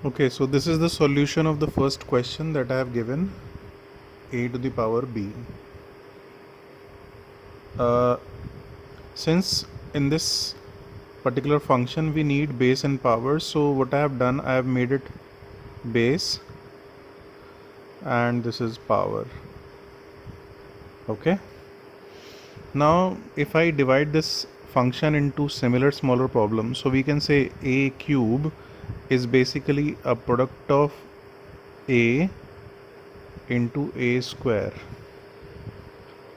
Okay, so this is the solution of the first question that I have given, a to the power b. Uh, since in this particular function we need base and power, so what I have done, I have made it base and this is power. Okay. Now if I divide this function into similar smaller problems, so we can say a cube is basically a product of a into a square.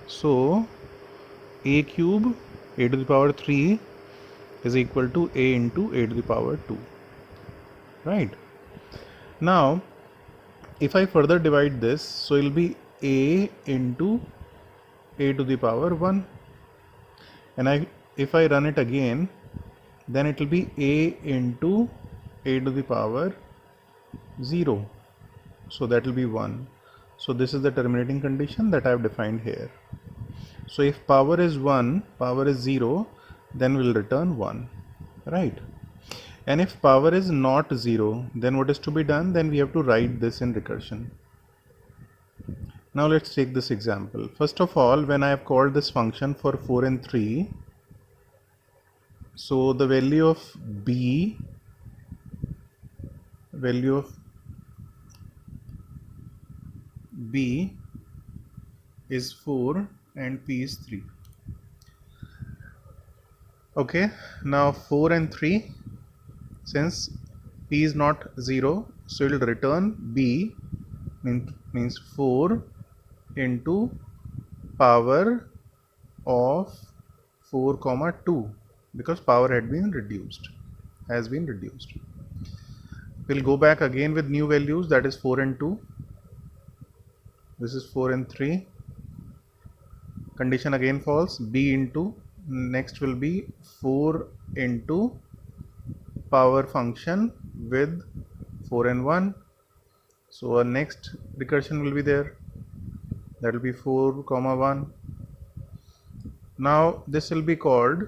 So a cube, a to the power 3 is equal to a into a to the power 2, right? Now if I further divide this, so it will be a into a to the power 1, and if I run it again, then it will be a into a to the power 0, so that will be 1. So this is the terminating condition that I have defined here. So if power is 1, power is 0, then we'll return 1, right? And if power is not 0, then what is to be done? Then we have to write this in recursion. Now let's take this example. First of all, when I have called this function for 4 and 3, so the value of b is 4 and p is 3. Okay, now 4 and 3, since p is not 0, so it will return b, means 4 into power of 4 comma 2, because power has been reduced. We'll go back again with new values, that is 4 and 2. This is 4 and 3. Condition again false. B into, next will be 4 into power function with 4 and 1. So our next recursion will be there. That will be 4 comma 1. Now this will be called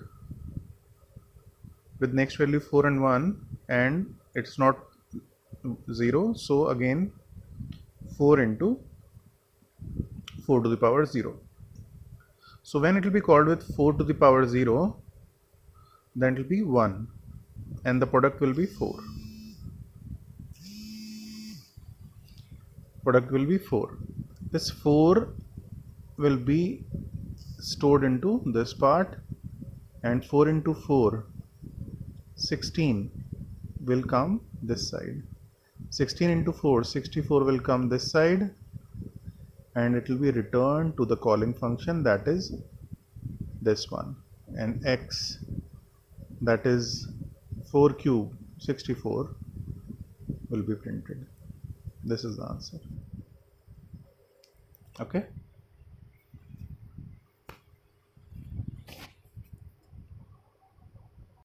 with next value 4 and 1, and it's not 0, so again 4 into 4 to the power 0. So when it will be called with 4 to the power 0, then it will be 1 and the product will be 4. This 4 will be stored into this part, and 4 into 4, 16 will come this side. 16 into 4, 64 will come this side, and it will be returned to the calling function, that is this one, and x, that is 4 cube 64, will be printed. This is the answer. Okay.